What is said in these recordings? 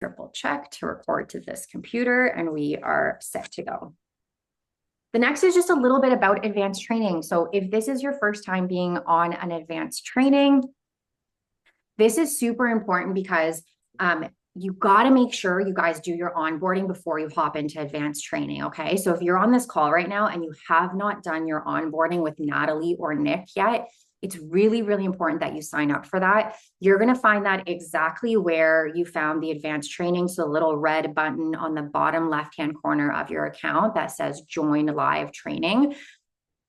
Triple check to record to this computer, and we are set to go. The next is just a little bit about advanced training. So if this is your first time being on an advanced training, this is super important because you got to make sure you guys do your onboarding before you hop into advanced training. Okay. So if you're on this call right now and you have not done your onboarding with Natalie or Nick yet, it's really, really important that you sign up for that. You're going to find that exactly where you found the advanced training. So the little red button on the bottom left-hand corner of your account that says join live training.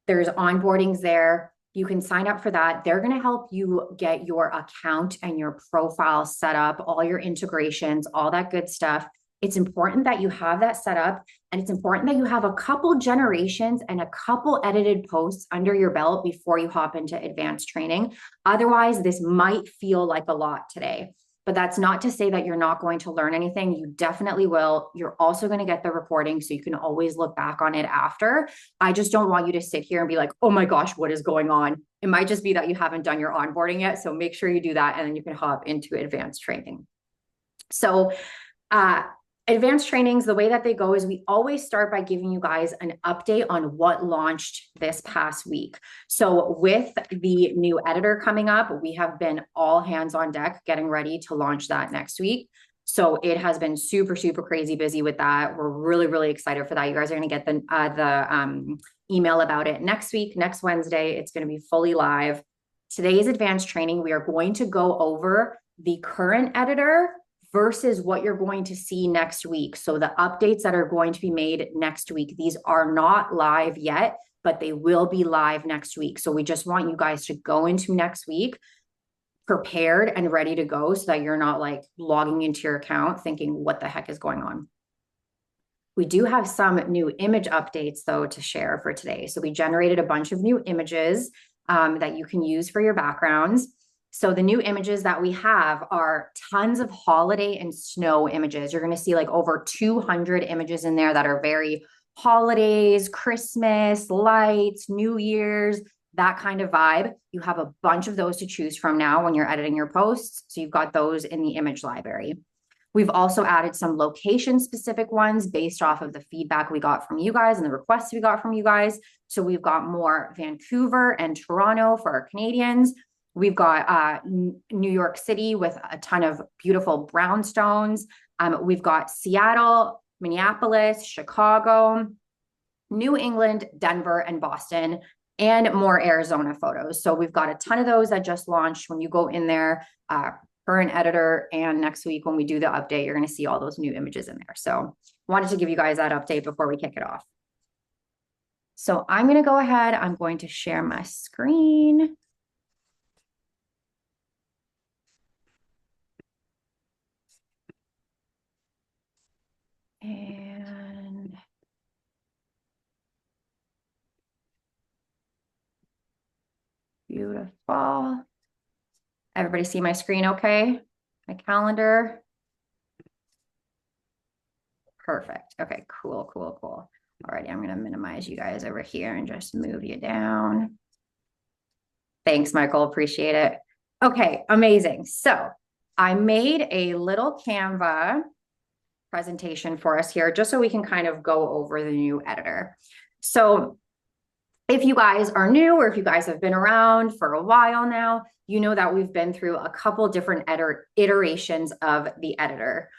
There's onboardings there. You can sign up for that. They're going to help you get your account and your profile set up, all your integrations, all that good stuff. It's important that you have that set up, and it's important that you have a couple generations and a couple edited posts under your belt before you hop into advanced training. Otherwise, this might feel like a lot today, but that's not to say that you're not going to learn anything. You definitely will. You're also going to get the recording so you can always look back on it after. I just don't want you to sit here and be like, oh my gosh, what is going on? It might just be that you haven't done your onboarding yet. So make sure you do that, and then you can hop into advanced training. So, advanced trainings, the way that they go is we always start by giving you guys an update on what launched this past week. So with the new editor coming up, we have been all hands on deck getting ready to launch that next week. So it has been super, super crazy busy with that. We're really, really excited for that. You guys are going to get the email about it next week, next Wednesday. It's going to be fully live. Today's advanced training, we are going to go over the current editor versus what you're going to see next week. So the updates that are going to be made next week, these are not live yet, but they will be live next week. So we just want you guys to go into next week prepared and ready to go so that you're not like logging into your account thinking, what the heck is going on? We do have some new image updates though to share for today. So we generated a bunch of new images that you can use for your backgrounds. So the new images that we have are tons of holiday and snow images. You're going to see like over 200 images in there that are very holidays, Christmas, lights, New Year's, that kind of vibe. You have a bunch of those to choose from now when you're editing your posts. So you've got those in the image library. We've also added some location specific ones based off of the feedback we got from you guys and the requests we got from you guys. So we've got more Vancouver and Toronto for our Canadians. We've got New York City with a ton of beautiful brownstones. We've got Seattle, Minneapolis, Chicago, New England, Denver, and Boston, and more Arizona photos. So we've got a ton of those that just launched. When you go in there, current editor, and next week when we do the update, you're going to see all those new images in there. So wanted to give you guys that update before we kick it off. So I'm going to go ahead. I'm going to share my screen. And beautiful. Everybody see my screen okay? My calendar? Perfect. Okay, cool, cool, cool. Alrighty, I'm going to minimize you guys over here and just move you down. Thanks, Michael. Appreciate it. Okay, amazing. So I made a little Canva presentation for us here, just so we can kind of go over the new editor. So if you guys are new, or if you guys have been around for a while now, you know that we've been through a couple different iterations of the editor.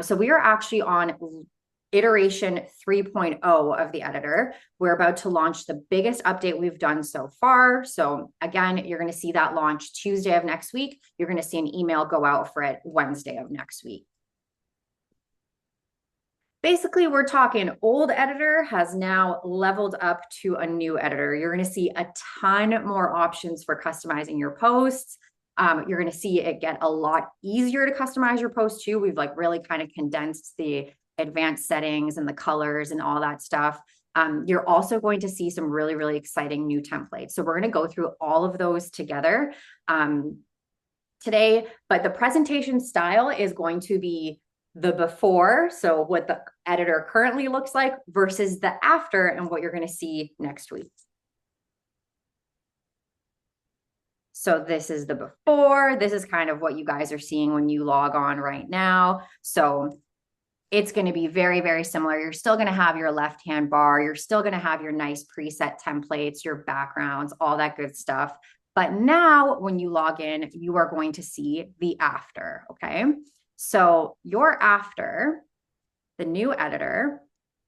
So we are actually on iteration 3.0 of the editor. We're about to launch the biggest update we've done so far. So again, you're going to see that launch Tuesday of next week. You're going to see an email go out for it Wednesday of next week. Basically, we're talking old editor has now leveled up to a new editor. You're going to see a ton more options for customizing your posts. You're going to see it get a lot easier to customize your posts too. We've like really kind of condensed the advanced settings and the colors and all that stuff. You're also going to see some really, really exciting new templates. So we're going to go through all of those together today, but the presentation style is going to be the before, so what the editor currently looks like, versus the after and what you're going to see next week. So this is the before. This is kind of what you guys are seeing when you log on right now. So it's going to be very, very similar. You're still going to have your left-hand bar. You're still going to have your nice preset templates, your backgrounds, all that good stuff. But now when you log in, you are going to see the after, okay? So your after, the new editor,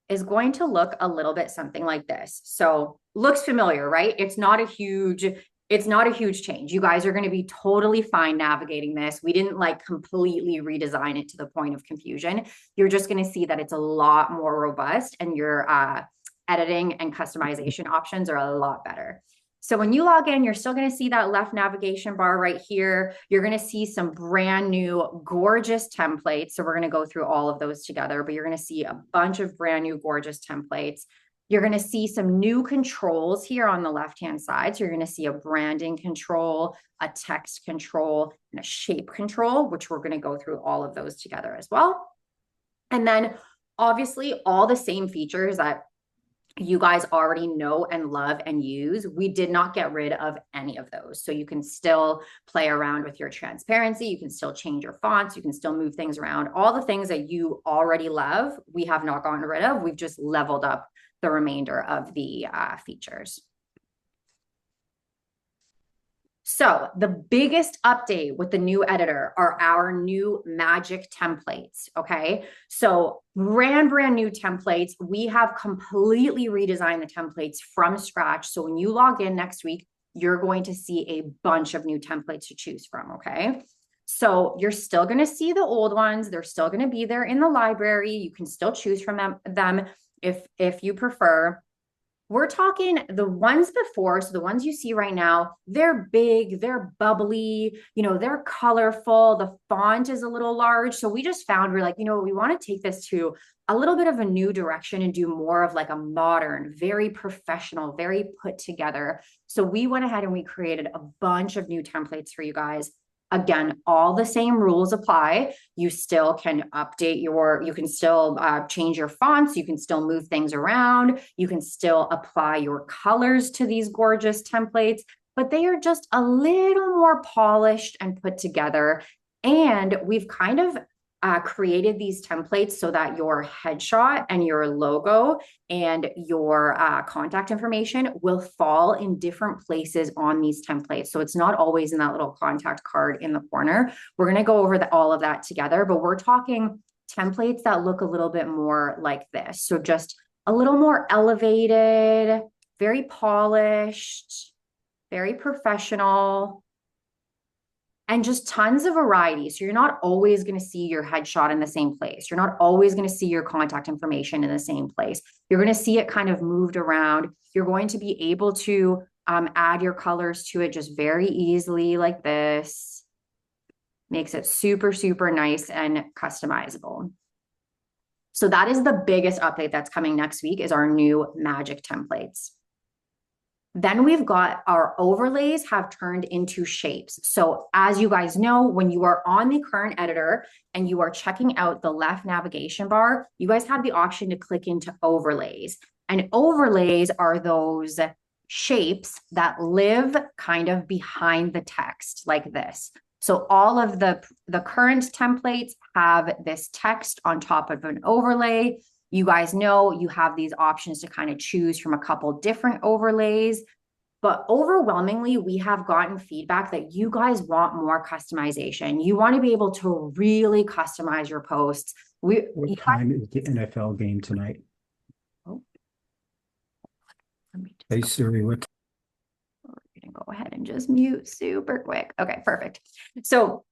is going to look a little bit something like this. So looks familiar, right? It's not a huge change. You guys are going to be totally fine navigating this. We didn't like completely redesign it to the point of confusion. You're just going to see that it's a lot more robust and your editing and customization options are a lot better. So when you log in, you're still going to see that left navigation bar right here. You're going to see some brand new gorgeous templates. So we're going to go through all of those together, but you're going to see a bunch of brand new gorgeous templates. You're going to see some new controls here on the left-hand side. So you're going to see a branding control, a text control, and a shape control, which we're going to go through all of those together as well. And then obviously all the same features that you guys already know and love and use, we did not get rid of any of those. So you can still play around with your transparency. You can still change your fonts. You can still move things around. All the things that you already love, we have not gotten rid of. We've just leveled up the remainder of the features. So the biggest update with the new editor are our new magic templates, okay? So brand new templates. We have completely redesigned the templates from scratch. So when you log in next week, you're going to see a bunch of new templates to choose from, okay? So you're still going to see the old ones. They're still going to be there in the library. You can still choose from them if you prefer. We're talking the ones before, so the ones you see right now, they're big, they're bubbly, they're colorful, the font is a little large. So we just found, we're like, we want to take this to a little bit of a new direction and do more of like a modern, very professional, very put together. So we went ahead and we created a bunch of new templates for you guys. Again, all the same rules apply. You still can update you can still change your fonts. You can still move things around. You can still apply your colors to these gorgeous templates, but they are just a little more polished and put together. And we've kind of created these templates so that your headshot and your logo and your contact information will fall in different places on these templates. So it's not always in that little contact card in the corner. We're going to go over all of that together, but we're talking templates that look a little bit more like this. So just a little more elevated, very polished, very professional, and just tons of variety. So you're not always going to see your headshot in the same place. You're not always going to see your contact information in the same place. You're going to see it kind of moved around. You're going to be able to add your colors to it just very easily like this. Makes it super, super nice and customizable. So that is the biggest update that's coming next week is our new magic templates. Then we've got our overlays have turned into shapes. So as you guys know, when you are on the current editor and you are checking out the left navigation bar, you guys have the option to click into overlays. And overlays are those shapes that live kind of behind the text like this. So all of the current templates have this text on top of an overlay. You guys know you have these options to kind of choose from a couple different overlays, but overwhelmingly, we have gotten feedback that you guys want more customization. You want to be able to really customize your posts. What time is the NFL game tonight? Oh. Hey Siri, what? We're going to go ahead and just mute super quick. Okay, perfect. So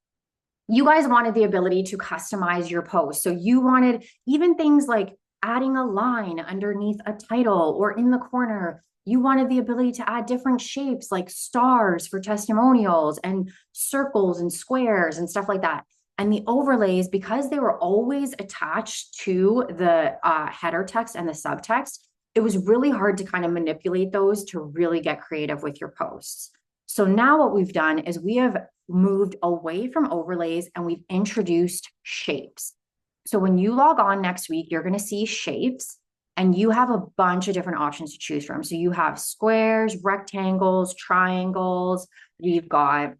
you guys wanted the ability to customize your post. So you wanted even things like adding a line underneath a title or in the corner. You wanted the ability to add different shapes like stars for testimonials and circles and squares and stuff like that. And the overlays, because they were always attached to the header text and the subtext, it was really hard to kind of manipulate those to really get creative with your posts. So now what we've done is we have moved away from overlays and we've introduced shapes. So when you log on next week, you're going to see shapes and you have a bunch of different options to choose from. So you have squares, rectangles, triangles, We've got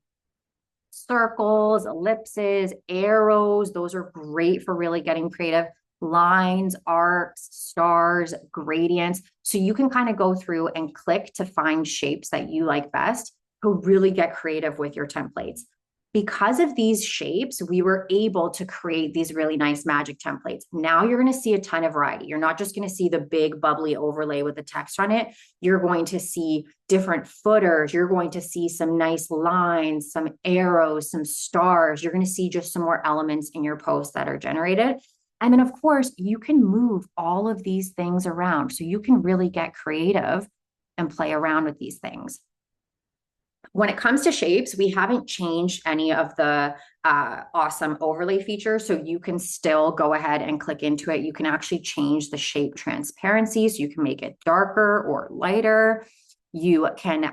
circles, ellipses, arrows. Those are great for really getting creative. Lines, arcs, stars, gradients. So you can kind of go through and click to find shapes that you like best to really get creative with your templates. Because of these shapes, we were able to create these really nice magic templates. Now you're going to see a ton of variety. You're not just going to see the big bubbly overlay with the text on it. You're going to see different footers. You're going to see some nice lines, some arrows, some stars. You're going to see just some more elements in your posts that are generated. And then, of course, you can move all of these things around. So you can really get creative and play around with these things. When it comes to shapes, we haven't changed any of the awesome overlay features. So you can still go ahead and click into it. You can actually change the shape transparency. So you can make it darker or lighter. You can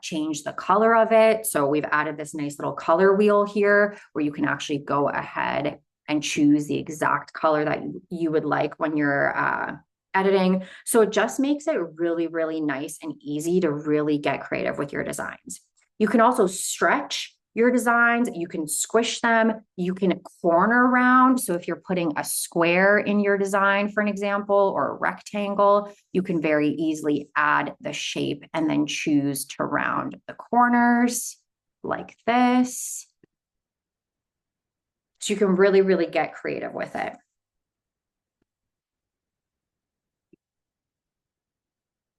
change the color of it. So we've added this nice little color wheel here where you can actually go ahead and choose the exact color that you would like when you're editing. So it just makes it really, really nice and easy to really get creative with your designs. You can also stretch your designs. You can squish them. You can corner round. So if you're putting a square in your design, for an example, or a rectangle, you can very easily add the shape and then choose to round the corners like this. So you can really, really get creative with it.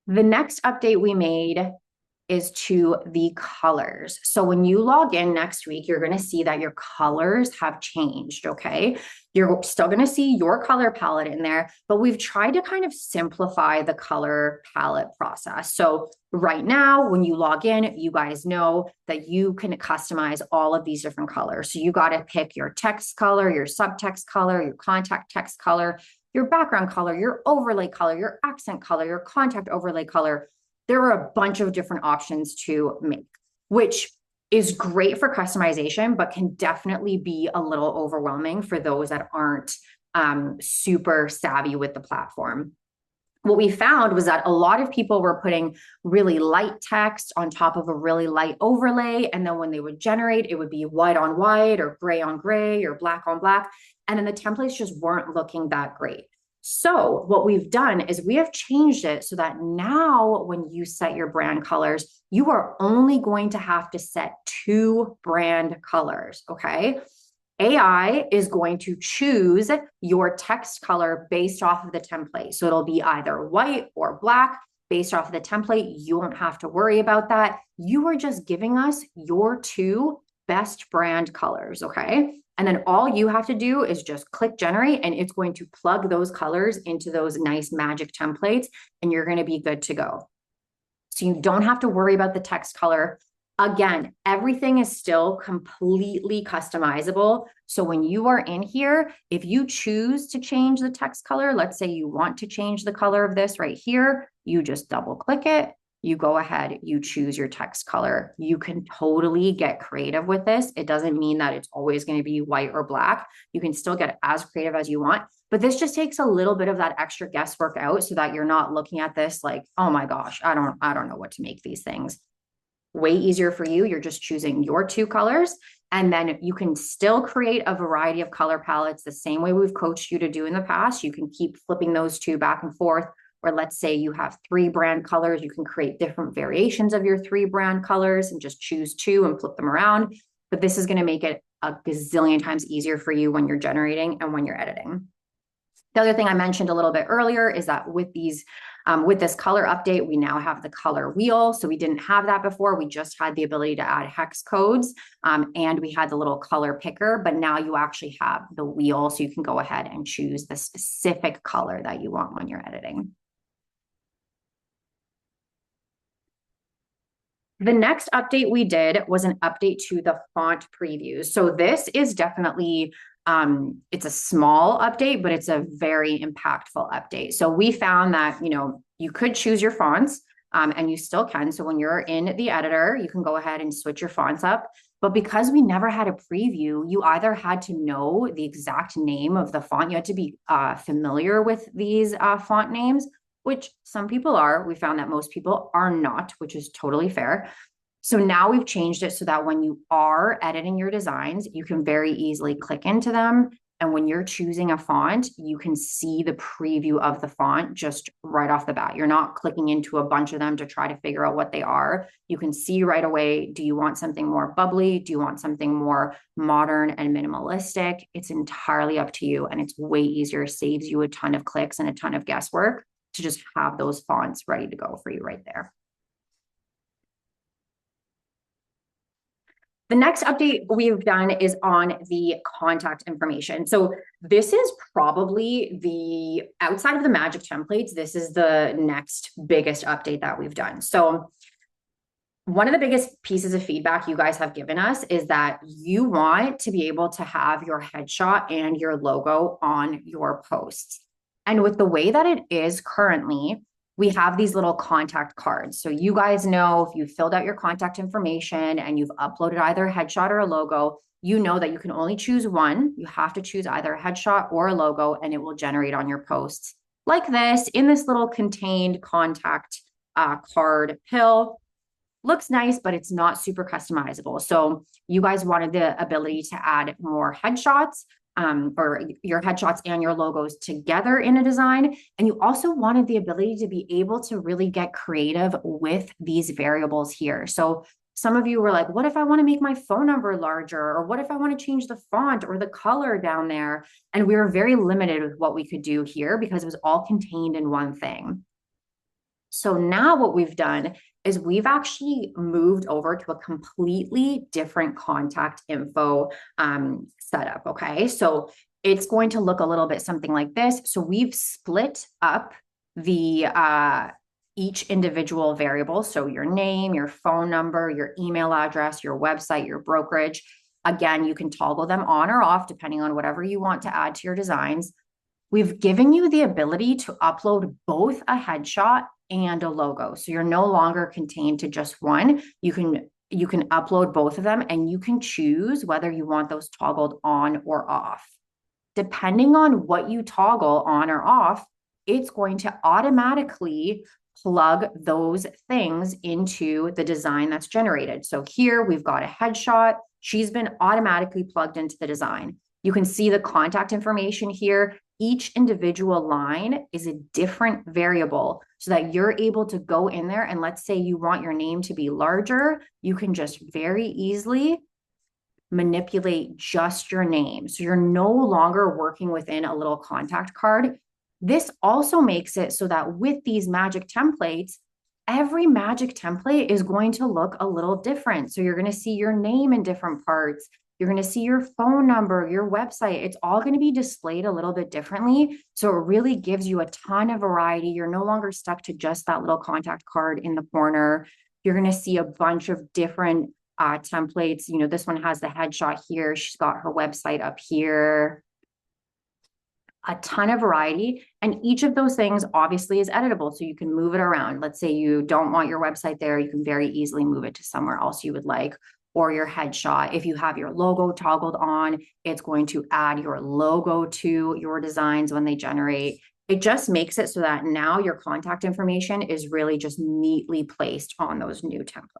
The next update we made is to the colors. So when you log in next week, you're going to see that your colors have changed, okay? You're still going to see your color palette in there, but we've tried to kind of simplify the color palette process. So right now, when you log in, you guys know that you can customize all of these different colors. So you got to pick your text color, your subtext color, your contact text color, your background color, your overlay color, your accent color, your contact overlay color. There are a bunch of different options to make, which is great for customization, but can definitely be a little overwhelming for those that aren't super savvy with the platform. What we found was that a lot of people were putting really light text on top of a really light overlay. And then when they would generate, it would be white on white or gray on gray or black on black. And then the templates just weren't looking that great. So what we've done is we have changed it so that now when you set your brand colors, you are only going to have to set 2 brand colors, okay? AI is going to choose your text color based off of the template. So it'll be either white or black based off of the template. You won't have to worry about that. You are just giving us your 2 best brand colors, okay? And then all you have to do is just click generate and it's going to plug those colors into those nice magic templates and you're going to be good to go. So you don't have to worry about the text color. Again, everything is still completely customizable. So when you are in here, if you choose to change the text color, let's say you want to change the color of this right here, you just double click it. You go ahead, you choose your text color. You can totally get creative with this. It doesn't mean that it's always going to be white or black. You can still get as creative as you want, but this just takes a little bit of that extra guesswork out so that you're not looking at this like, oh my gosh, I don't know what to make these things. Way easier for you. You're just choosing your 2 colors, and then you can still create a variety of color palettes the same way we've coached you to do in the past. You can keep flipping those 2 back and forth. Or let's say you have 3 brand colors, you can create different variations of your 3 brand colors and just choose 2 and flip them around. But this is going to make it a gazillion times easier for you when you're generating and when you're editing. The other thing I mentioned a little bit earlier is that with this color update, we now have the color wheel. So we didn't have that before. We just had the ability to add hex codes and we had the little color picker, but now you actually have the wheel. So you can go ahead and choose the specific color that you want when you're editing. The next update we did was an update to the font previews. So this is definitely, it's a small update, but it's a very impactful update. So we found that, you could choose your fonts and you still can. So when you're in the editor, you can go ahead and switch your fonts up. But because we never had a preview, you either had to know the exact name of the font, you had to be familiar with these font names, which some people are. We found that most people are not, which is totally fair. So now we've changed it so that when you are editing your designs, you can very easily click into them. And when you're choosing a font, you can see the preview of the font just right off the bat. You're not clicking into a bunch of them to try to figure out what they are. You can see right away, do you want something more bubbly? Do you want something more modern and minimalistic? It's entirely up to you. And it's way easier, saves you a ton of clicks and a ton of guesswork to just have those fonts ready to go for you right there. The next update we've done is on the contact information. So this is probably the, outside of the magic templates, this is the next biggest update that we've done. So one of the biggest pieces of feedback you guys have given us is that you want to be able to have your headshot and your logo on your posts. And with the way that it is currently, we have these little contact cards. So you guys know if you filled out your contact information and you've uploaded either a headshot or a logo, you know that you can only choose one. You have to choose either a headshot or a logo, and it will generate on your posts like this in this little contained contact card pill. Looks nice, but it's not super customizable. So you guys wanted the ability to add more headshots, or your headshots and your logos together in a design. And you also wanted the ability to be able to really get creative with these variables here. So some of you were like, what if I want to make my phone number larger? Or what if I want to change the font or the color down there? And we were very limited with what we could do here because it was all contained in one thing. So now what we've done is we've actually moved over to a completely different contact info setup, okay? So it's going to look a little bit something like this. So we've split up the each individual variable. So your name, your phone number, your email address, your website, your brokerage. Again, you can toggle them on or off depending on whatever you want to add to your designs. We've given you the ability to upload both a headshot and a logo. So you're no longer contained to just one. You can upload both of them, and you can choose whether you want those toggled on or off. Depending on what you toggle on or off, it's going to automatically plug those things into the design that's generated. So here we've got a headshot. She's been automatically plugged into the design. You can see the contact information here. Each individual line is a different variable so that you're able to go in there, and let's say you want your name to be larger, you can just very easily manipulate just your name. So you're no longer working within a little contact card. This also makes it so that with these magic templates, every magic template is going to look a little different. So you're going to see your name in different parts. You're going to see your phone number, your website. It's all going to be displayed a little bit differently. So it really gives you a ton of variety. You're no longer stuck to just that little contact card in the corner. You're going to see a bunch of different templates. You know, this one has the headshot here. She's got her website up here. A ton of variety. And each of those things obviously is editable. So you can move it around. Let's say you don't want your website there. You can very easily move it to somewhere else you would like, or your headshot. If you have your logo toggled on, it's going to add your logo to your designs when they generate. It just makes it so that now your contact information is really just neatly placed on those new templates.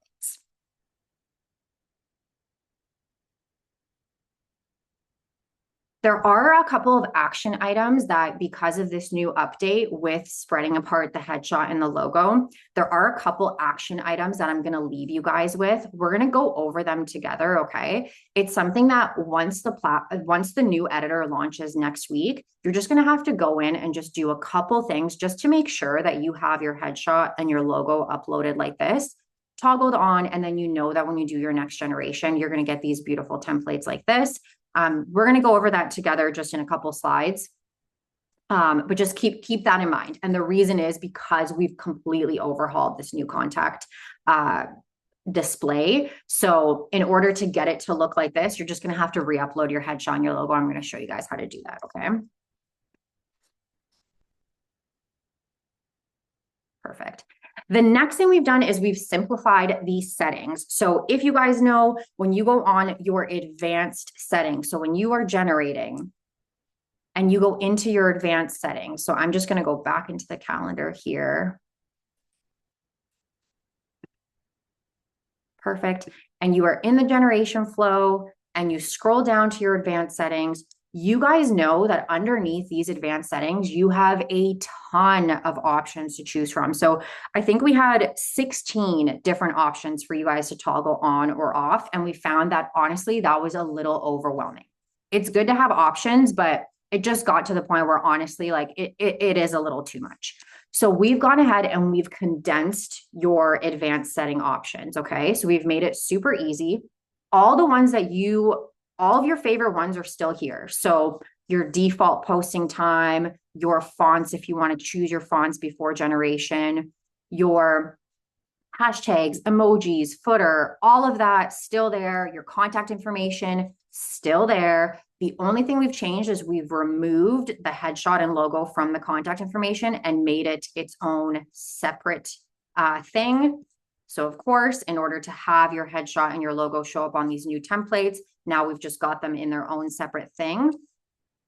There are a couple of action items that, because of this new update with spreading apart the headshot and the logo, there are a couple action items that I'm going to leave you guys with. We're going to go over them together, okay? It's something that once the new editor launches next week, you're just going to have to go in and just do a couple things just to make sure that you have your headshot and your logo uploaded like this, toggled on, and then you know that when you do your next generation, you're going to get these beautiful templates like this. We're going to go over that together just in a couple slides, but just keep that in mind. And the reason is because we've completely overhauled this new contact display. So in order to get it to look like this, you're just going to have to re-upload your headshot and your logo. I'm going to show you guys how to do that. Okay. Perfect. The next thing we've done is we've simplified the settings. So if you guys know, when you go on your advanced settings, so when you are generating and you go into your advanced settings, so I'm just going to go back into the calendar here. Perfect. And you are in the generation flow and you scroll down to your advanced settings. You guys know that underneath these advanced settings, you have a ton of options to choose from. So I think we had 16 different options for you guys to toggle on or off. And we found that honestly, that was a little overwhelming. It's good to have options, but it just got to the point where honestly, like it is a little too much. So we've gone ahead and we've condensed your advanced setting options. Okay. So we've made it super easy. All the ones that all of your favorite ones are still here. So your default posting time, your fonts, if you want to choose your fonts before generation, your hashtags, emojis, footer, all of that still there. Your contact information still there. The only thing we've changed is we've removed the headshot and logo from the contact information and made it its own separate thing. So of course, in order to have your headshot and your logo show up on these new templates, now we've just got them in their own separate thing.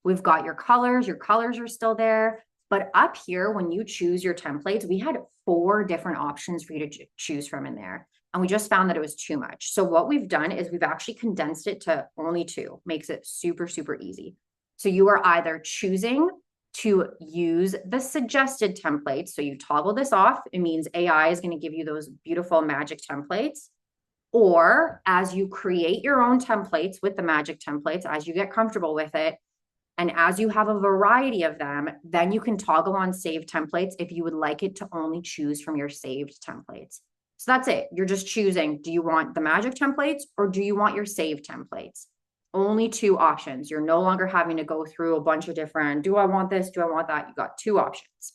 We've got your colors are still there. But up here, when you choose your templates, we had 4 different options for you to choose from in there. And we just found that it was too much. So what we've done is we've actually condensed it to only 2, makes it super, super easy. So you are either choosing to use the suggested templates. So you toggle this off. It means AI is going to give you those beautiful magic templates. Or as you create your own templates with the magic templates, as you get comfortable with it, and as you have a variety of them, then you can toggle on save templates if you would like it to only choose from your saved templates. So that's it. You're just choosing, do you want the magic templates or do you want your saved templates? Only 2 options. You're no longer having to go through a bunch of different, do I want this? Do I want that? You got 2 options.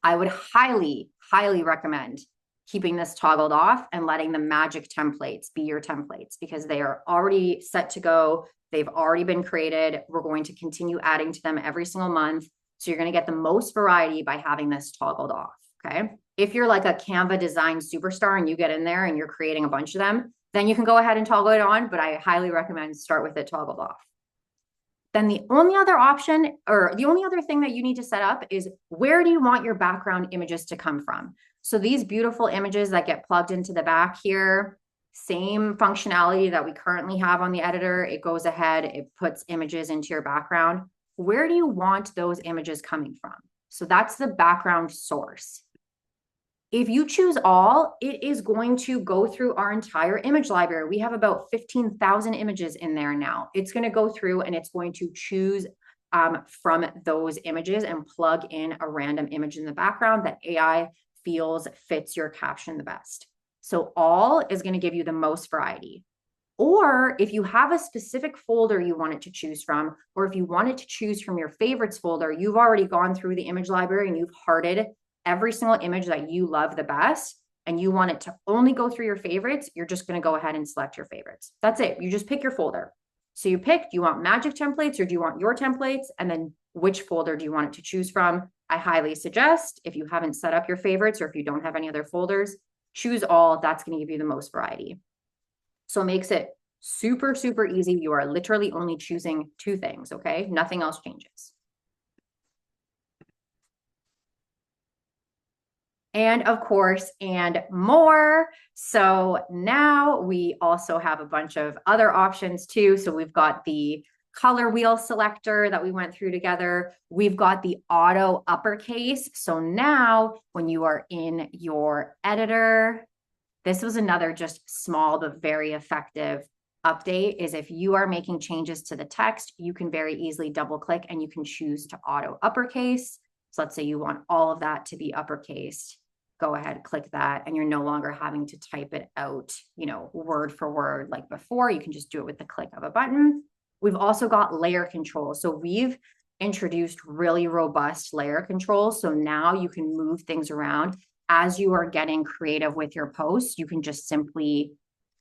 I would highly, highly recommend keeping this toggled off and letting the magic templates be your templates because they are already set to go. They've already been created. We're going to continue adding to them every single month. So you're going to get the most variety by having this toggled off. Okay. If you're like a Canva design superstar and you get in there and you're creating a bunch of them, then you can go ahead and toggle it on. But I highly recommend start with it toggled off. Then the only other option or the only other thing that you need to set up is where do you want your background images to come from? So these beautiful images that get plugged into the back here, same functionality that we currently have on the editor. It goes ahead, it puts images into your background. Where do you want those images coming from? So that's the background source. If you choose all, it is going to go through our entire image library. We have about 15,000 images in there now. It's going to go through and it's going to choose from those images and plug in a random image in the background that AI feels fits your caption the best. So all is going to give you the most variety. Or if you have a specific folder you want it to choose from, or if you want it to choose from your favorites folder, you've already gone through the image library and you've hearted every single image that you love the best, and you want it to only go through your favorites, you're just going to go ahead and select your favorites. That's it. You just pick your folder. So you pick, do you want magic templates or do you want your templates? And then which folder do you want it to choose from? I highly suggest if you haven't set up your favorites or if you don't have any other folders, choose all. That's going to give you the most variety. So it makes it super, super easy. You are literally only choosing 2 things. Okay. Nothing else changes. And of course, and more. So now we also have a bunch of other options too. So we've got the color wheel selector that we went through together. We've got the auto uppercase. So now when you are in your editor, this was another just small but very effective update is if you are making changes to the text, you can very easily double click and you can choose to auto uppercase. So let's say you want all of that to be uppercase. Go ahead, click that, and you're no longer having to type it out, word for word like before. You can just do it with the click of a button. We've also got layer control. So we've introduced really robust layer control. So now you can move things around as you are getting creative with your posts. You can just simply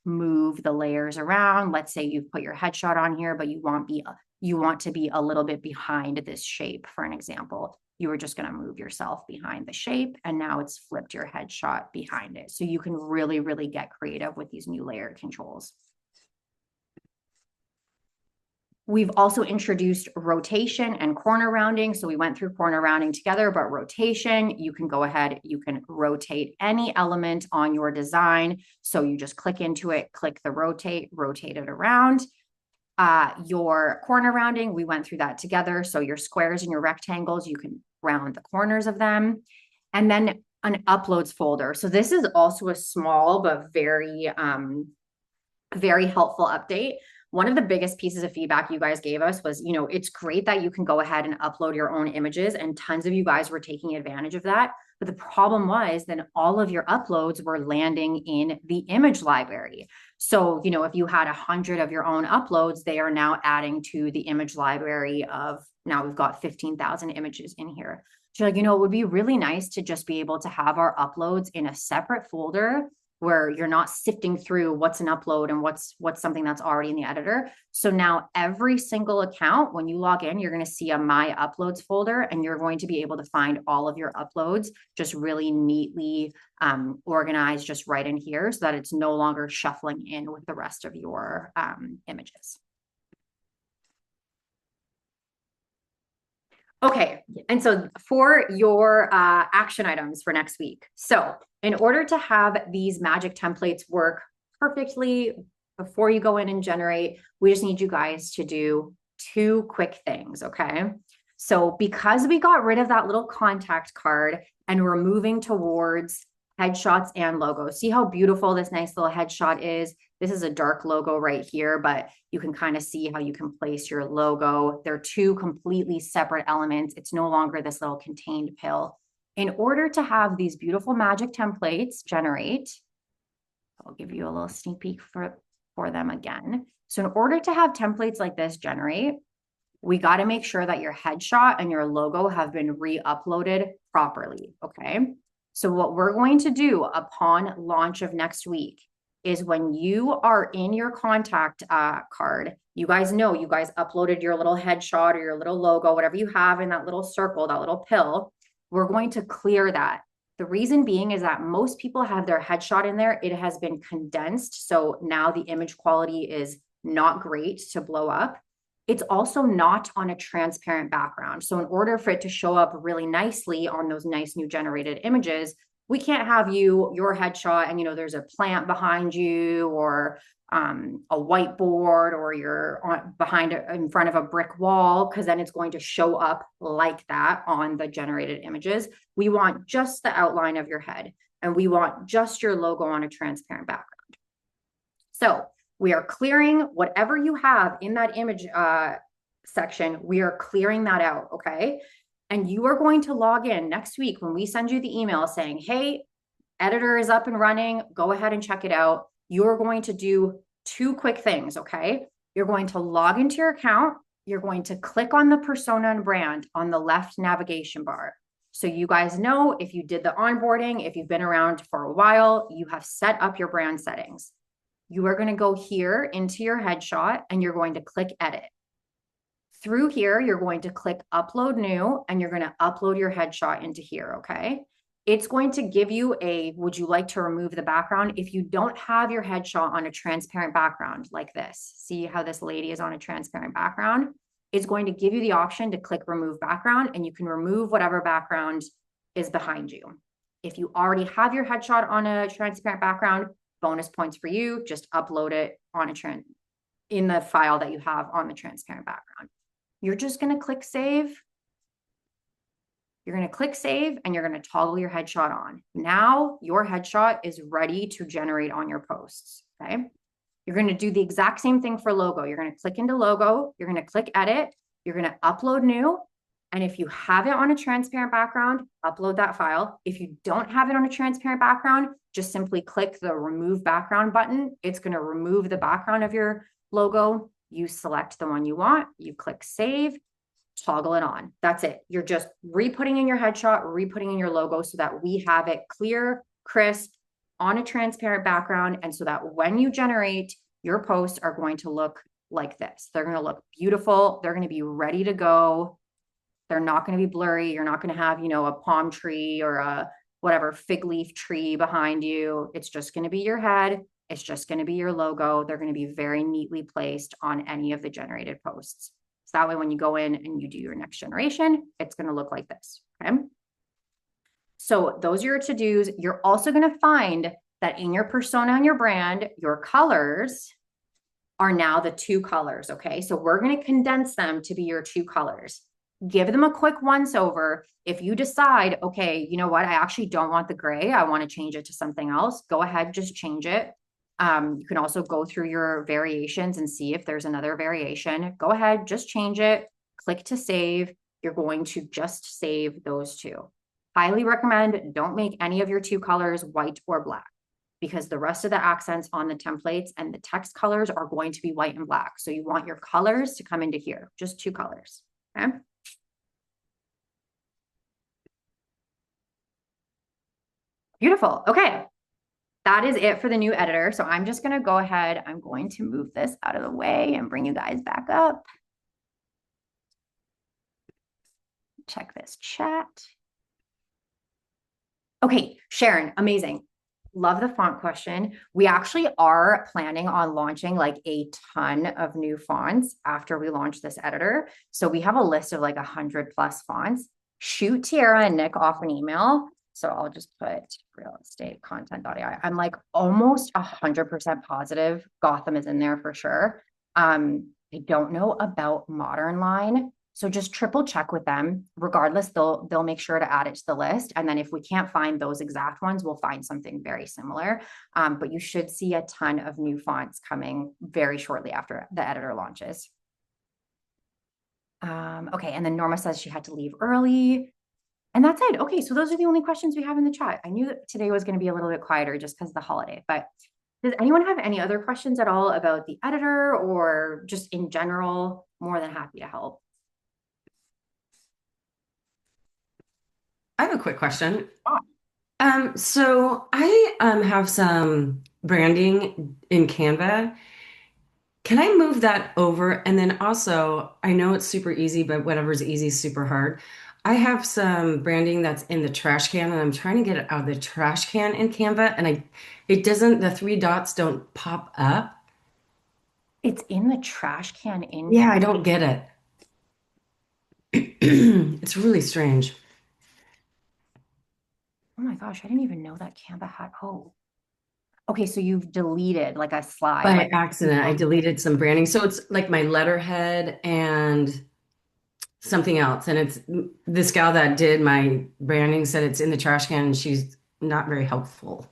move the layers around. Let's say you've put your headshot on here, but you want to be a little bit behind this shape, for an example. You were just going to move yourself behind the shape, and now it's flipped your headshot behind it. So you can really, really get creative with these new layer controls. We've also introduced rotation and corner rounding. So we went through corner rounding together, but rotation, you can go ahead, you can rotate any element on your design. So you just click into it, click the rotate, rotate it around. Your corner rounding, we went through that together. So your squares and your rectangles, you can round the corners of them. And then an uploads folder. So this is also a small but very, very helpful update. One of the biggest pieces of feedback you guys gave us was, it's great that you can go ahead and upload your own images, and tons of you guys were taking advantage of that. But the problem was then all of your uploads were landing in the image library. So, if you had 100 of your own uploads, they are now adding to the image library of, now we've got 15,000 images in here. So it would be really nice to just be able to have our uploads in a separate folder where you're not sifting through what's an upload and what's something that's already in the editor. So now every single account, when you log in, you're going to see a My Uploads folder, and you're going to be able to find all of your uploads just really neatly organized just right in here, so that it's no longer shuffling in with the rest of your images. Okay, and so for your action items for next week. So in order to have these magic templates work perfectly before you go in and generate, we just need you guys to do 2 quick things, okay? So because we got rid of that little contact card and we're moving towards headshots and logos. See how beautiful this nice little headshot is? This is a dark logo right here, but you can kind of see how you can place your logo. They're 2 completely separate elements. It's no longer this little contained pill. In order to have these beautiful magic templates generate, I'll give you a little sneak peek for them again. So in order to have templates like this generate, we got to make sure that your headshot and your logo have been re-uploaded properly, okay? So what we're going to do upon launch of next week is, when you are in your contact card, you guys uploaded your little headshot or your little logo, whatever you have in that little circle, that little pill, we're going to clear that. The reason being is that most people have their headshot in there. It has been condensed. So now the image quality is not great to blow up. It's also not on a transparent background. So in order for it to show up really nicely on those nice new generated images, we can't have your headshot and there's a plant behind you, or a whiteboard, or you're in front of a brick wall, because then it's going to show up like that on the generated images. We want just the outline of your head, and we want just your logo on a transparent background. So we are clearing whatever you have in that image section. We are clearing that out, okay? And you are going to log in next week when we send you the email saying, hey, editor is up and running, go ahead and check it out. You're going to do 2 quick things, okay? You're going to log into your account. You're going to click on the persona and brand on the left navigation bar. So you guys know, if you did the onboarding, if you've been around for a while, you have set up your brand settings. You are going to go here into your headshot, and you're going to click edit. Through here, you're going to click upload new, and you're going to upload your headshot into here, okay? It's going to give you a, would you like to remove the background? If you don't have your headshot on a transparent background like this, see how this lady is on a transparent background? It's going to give you the option to click remove background, and you can remove whatever background is behind you. If you already have your headshot on a transparent background, bonus points for you, just upload it on in the file that you have on the transparent background. You're just going to click save. You're going to click save, and you're going to toggle your headshot on. Now your headshot is ready to generate on your posts, okay? You're going to do the exact same thing for logo. You're going to click into logo. You're going to click edit. You're going to upload new. And if you have it on a transparent background, upload that file. If you don't have it on a transparent background, just simply click the remove background button. It's going to remove the background of your logo. You select the one you want. You click save, toggle it on. That's it. You're just re-putting in your headshot, re-putting in your logo, so that we have it clear, crisp, on a transparent background. And so that when you generate, your posts are going to look like this. They're going to look beautiful. They're going to be ready to go. They're not going to be blurry. You're not going to have, a palm tree or a whatever fig leaf tree behind you. It's just going to be your head. It's just going to be your logo. They're going to be very neatly placed on any of the generated posts. So that way, when you go in and you do your next generation, it's going to look like this. Okay. So those are your to-dos. You're also going to find that in your persona and your brand, your colors are now the 2 colors. Okay. So we're going to condense them to be your 2 colors. Give them a quick once over. If you decide, okay, you know what, I actually don't want the gray, I want to change it to something else, go ahead, just change it. You can also go through your variations and see if there's another variation. Go ahead, just change it, click to save. You're going to just save those 2. Highly recommend, don't make any of your 2 colors white or black, because the rest of the accents on the templates and the text colors are going to be white and black. So you want your colors to come into here, just 2 colors, okay? Beautiful. Okay. That is it for the new editor. So I'm just going to go ahead. I'm going to move this out of the way and bring you guys back up. Check this chat. Okay, Sharon, amazing. Love the font question. We actually are planning on launching like a ton of new fonts after we launch this editor. So we have a list of like 100+ fonts. Shoot Tiara and Nick off an email. So I'll just put RealEstateContent.ai. I'm like almost 100% positive Gotham is in there for sure. I don't know about Modern Line. So just triple check with them. Regardless, they'll make sure to add it to the list. And then if we can't find those exact ones, we'll find something very similar. But you should see a ton of new fonts coming very shortly after the editor launches. Okay, and then Norma says she had to leave early. And that's it. Okay, so those are the only questions we have in the chat. I knew that today was going to be a little bit quieter just because of the holiday. But does anyone have any other questions at all about the editor or just in general? More than happy to help. I have a quick question. So I have some branding in Canva. Can I move that over? And then also, I know it's super easy, but whatever's easy is super hard. I have some branding that's in the trash can, and I'm trying to get it out of the trash can in Canva, and it doesn't, the 3 dots don't pop up. It's in the trash can in. Yeah, I don't get it. It's really strange. Oh my gosh, I didn't even know that Canva had. Oh, okay. So you've deleted like a slide. By Like, accident, I deleted some branding. So it's like my letterhead and something else. And it's this gal that did my branding said it's in the trash can, and she's not very helpful.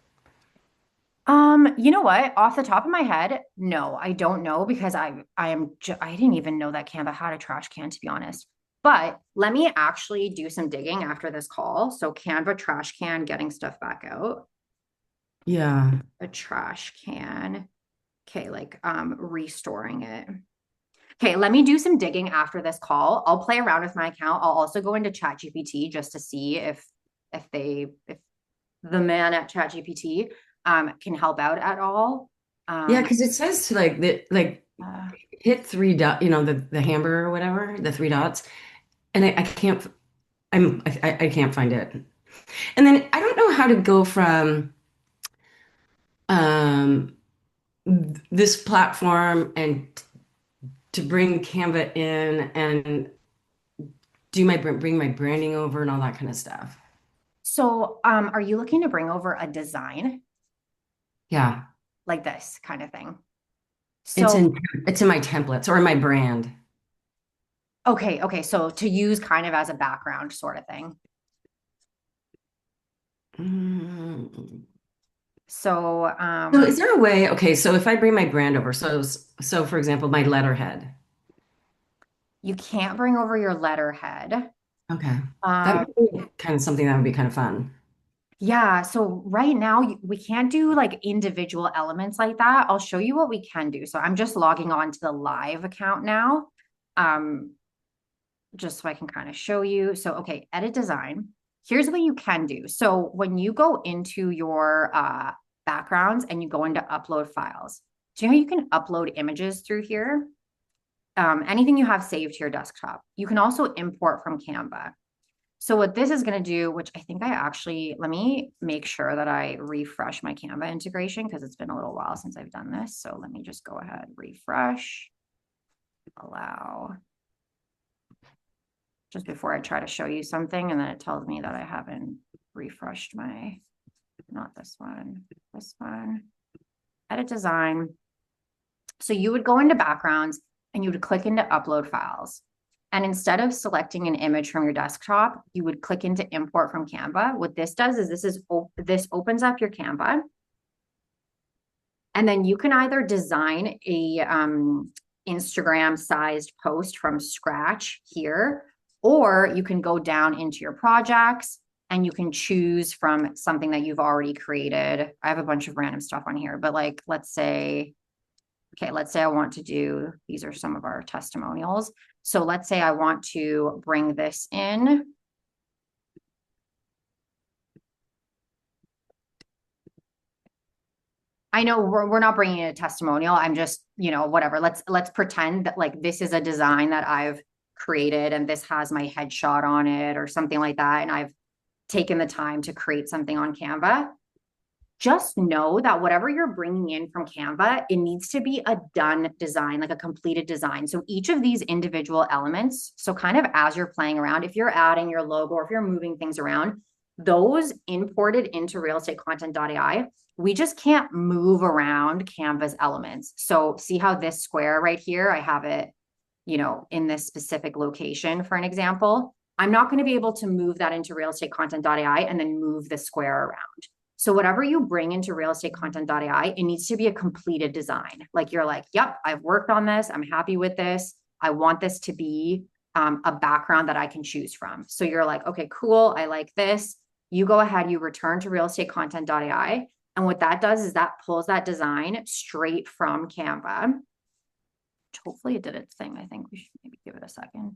you know what? Off the top of my head, no, I don't know because I didn't even know that Canva had a trash can, to be honest. But let me actually do some digging after this call. So Canva trash can, getting stuff back out. Yeah. A trash can. Okay, like restoring it. Okay, let me do some digging after this call. I'll play around with my account. I'll also go into ChatGPT just to see if the man at ChatGPT can help out at all. Yeah, because it says to hit 3 dot, the hamburger or whatever, the 3 dots. And I can't I can't find it. And then I don't know how to go from um this platform and to bring Canva in and bring my branding over and all that kind of stuff. So are you looking to bring over a design? Yeah. Like this kind of thing? It's So in my templates or in my brand. okay. So to use kind of as a background sort of thing. Mm. So So is there a way, okay, so if I bring my brand over, so for example, my letterhead. you can't bring over your letterhead. Okay. That would be kind of something that would be kind of fun. Yeah, so right now we can't do like individual elements like that. I'll show you what we can do. So I'm just logging on to the live account now, just so I can kind of show you. So, okay, edit design. Here's what you can do. So when you go into your backgrounds and you go into upload files, do you know you can upload images through here? Anything you have saved to your desktop. You can also import from Canva. So what this is going to do, which I think I actually, let me make sure that I refresh my Canva integration because it's been a little while since I've done this. So let me just go ahead, refresh, allow, just before I try to show you something and then it tells me that I haven't refreshed my, not this one, edit design. So you would go into backgrounds and you would click into upload files. And instead of selecting an image from your desktop, you would click into import from Canva. What this does is this opens up your Canva. And then you can either design a Instagram sized post from scratch here, or you can go down into your projects and you can choose from something that you've already created. I have a bunch of random stuff on here, but like, let's say I want to do, these are some of our testimonials. So let's say I want to bring this in. I know we're not bringing in a testimonial. I'm just, whatever. Let's pretend that like this is a design that I've created and this has my headshot on it or something like that. And I've taken the time to create something on Canva. Just know that whatever you're bringing in from Canva, it needs to be a done design, like a completed design. So each of these individual elements, so kind of as you're playing around, if you're adding your logo or if you're moving things around, those imported into RealEstateContent.ai, we just can't move around Canva's elements. So see how this square right here, I have it, in this specific location, for an example. I'm not going to be able to move that into RealEstateContent.ai and then move the square around. So whatever you bring into RealEstateContent.ai, it needs to be a completed design. Like you're like, yep, I've worked on this. I'm happy with this. I want this to be a background that I can choose from. So you're like, okay, cool. I like this. You go ahead, you return to RealEstateContent.ai. And what that does is that pulls that design straight from Canva. Hopefully it did its thing. I think we should maybe give it a second.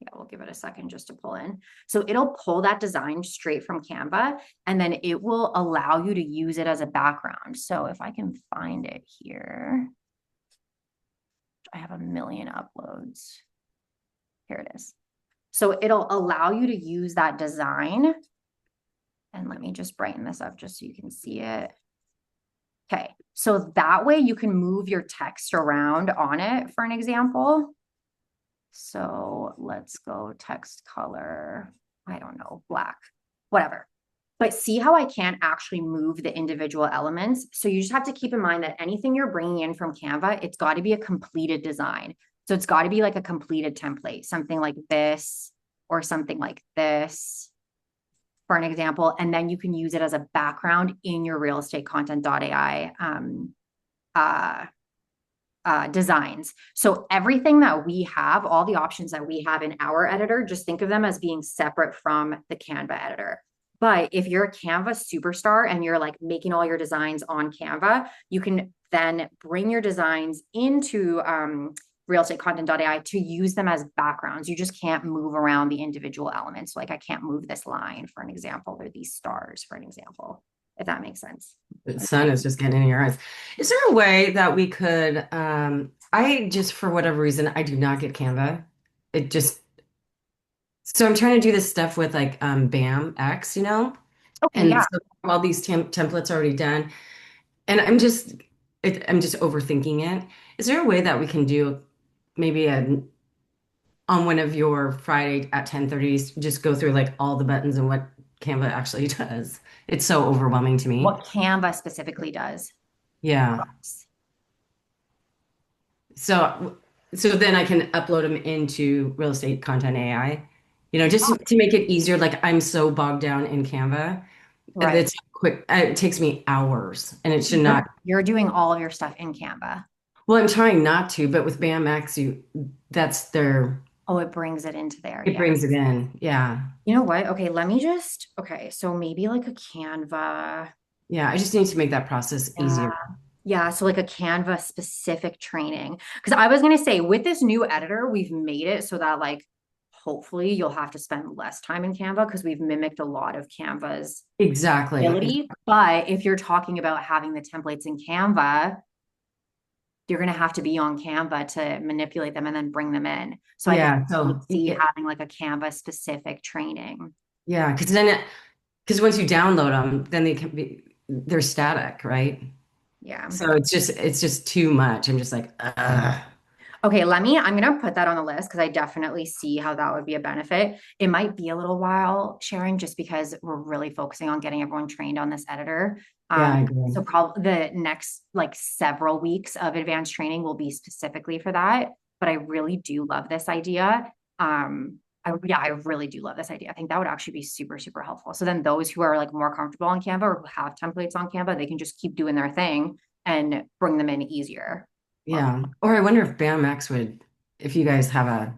Yeah, we'll give it a second just to pull in. So it'll pull that design straight from Canva, and then it will allow you to use it as a background. So if I can find it here, I have a million uploads. Here it is. So it'll allow you to use that design. And let me just brighten this up just so you can see it. Okay, so that way you can move your text around on it, for an example. So let's go text color, I don't know, black, whatever. But see how I can't actually move the individual elements. So you just have to keep in mind that anything you're bringing in from Canva, it's got to be a completed design. So it's got to be like a completed template, something like this or something like this, for an example. And then you can use it as a background in your RealEstateContent.ai designs. So everything that we have, all the options that we have in our editor, just think of them as being separate from the Canva editor. But if you're a Canva superstar and you're like making all your designs on Canva, you can then bring your designs into RealEstateContent.ai to use them as backgrounds. You just can't move around the individual elements. Like I can't move this line, for an example, or these stars, for an example, if that makes sense. The sun is just getting in your eyes. Is there a way that we could, I just, for whatever reason, I do not get Canva. It just, so I'm trying to do this stuff with like BAM X, Okay, and yeah. so all these templates already done. And I'm just overthinking it. Is there a way that we can do maybe on one of your Friday at 10:30, just go through like all the buttons and what Canva actually does? It's so overwhelming to me. What Canva specifically does. Yeah. So then I can upload them into Real Estate Content AI, just to make it easier. Like I'm so bogged down in Canva. Right. It's quick. It takes me hours and it should not. You're doing all of your stuff in Canva. Well, I'm trying not to, but with BAMX, that's their. Oh, it brings it into there. It brings it in. Yeah. You know what? Okay, okay, so maybe like a Canva. Yeah, I just need to make that process easier. Yeah, so like a Canva specific training. Because I was going to say, with this new editor, we've made it so that like, hopefully you'll have to spend less time in Canva because we've mimicked a lot of Canva's Exactly. ability. But if you're talking about having the templates in Canva, you're going to have to be on Canva to manipulate them and then bring them in. So I Yeah. could So see having like a Canva specific training. yeah, because once you download them, then they're static, right? Yeah. So it's just too much. I'm just like, ugh. Okay, I'm going to put that on the list because I definitely see how that would be a benefit. It might be a little while sharing just because we're really focusing on getting everyone trained on this editor. Yeah, I So agree. probably the next like several weeks of advanced training will be specifically for that. But I really do love this idea. I really do love this idea. I think that would actually be super, super helpful. So then those who are like more comfortable on Canva or who have templates on Canva, they can just keep doing their thing and bring them in easier. Yeah. Or I wonder if BAMX would, if you guys have a,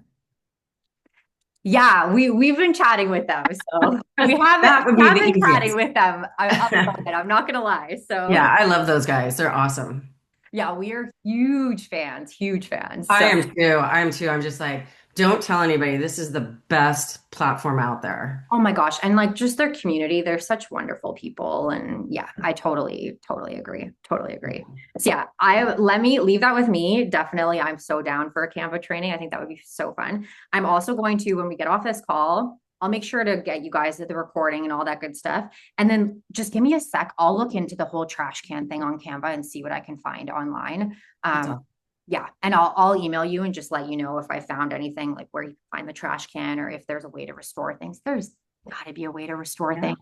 Yeah, we've been chatting with them. So that would we be have the been chatting easiest. with them. I love it. I'm not gonna lie. So Yeah, I love those guys. They're awesome. yeah, we are huge fans, huge fans. I So am too. I am too. I'm just like, don't tell anybody. This is the best platform out there. oh my gosh. And like just their community, they're such wonderful people. And yeah, I totally, totally agree. Totally agree. So yeah, I let me leave that with me. Definitely, I'm so down for a Canva training. I think that would be so fun. I'm also going to, when we get off this call, I'll make sure to get you guys the recording and all that good stuff. And then just give me a sec. I'll look into the whole trash can thing on Canva and see what I can find online. That's Um, all. yeah, and I'll email you and just let you know if I found anything like where you can find the trash can or if there's a way to restore things. There's got to be a way to restore Yeah. things.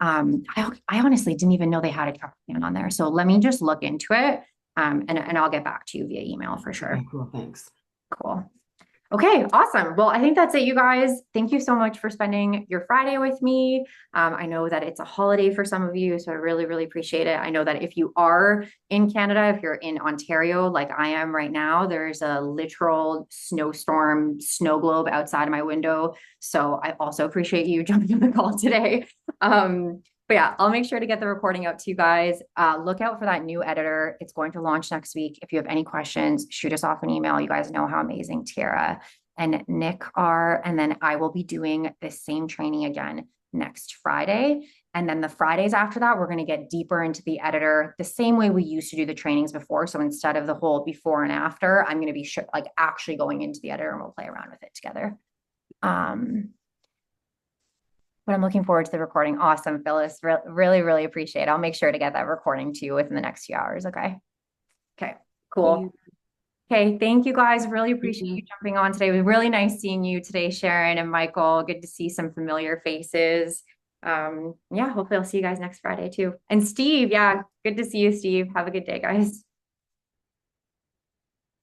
I honestly didn't even know they had a trash can on there. So let me just look into it. And I'll get back to you via email for sure. Okay, cool. Thanks. Cool. Okay, awesome. Well, I think that's it, you guys. Thank you so much for spending your Friday with me. I know that it's a holiday for some of you, so I really, really appreciate it. I know that if you are in Canada, if you're in Ontario, like I am right now, there's a literal snowstorm, snow globe outside of my window. So I also appreciate you jumping on the call today. But yeah, I'll make sure to get the recording out to you guys. Look out for that new editor. It's going to launch next week. If you have any questions, shoot us off an email. You guys know how amazing Tara and Nick are. And then I will be doing the same training again next Friday. And then the Fridays after that, we're going to get deeper into the editor the same way we used to do the trainings before. So instead of the whole before and after, I'm going to be like actually going into the editor and we'll play around with it together. But I'm looking forward to the recording. Awesome, Phyllis. Really, really appreciate it. I'll make sure to get that recording to you within the next few hours. Okay. Okay, cool. Okay, thank you guys. Really appreciate you jumping on today. It was really nice seeing you today, Sharon and Michael. Good to see some familiar faces. Yeah, hopefully I'll see you guys next Friday too. And Steve, yeah, good to see you, Steve. Have a good day, guys.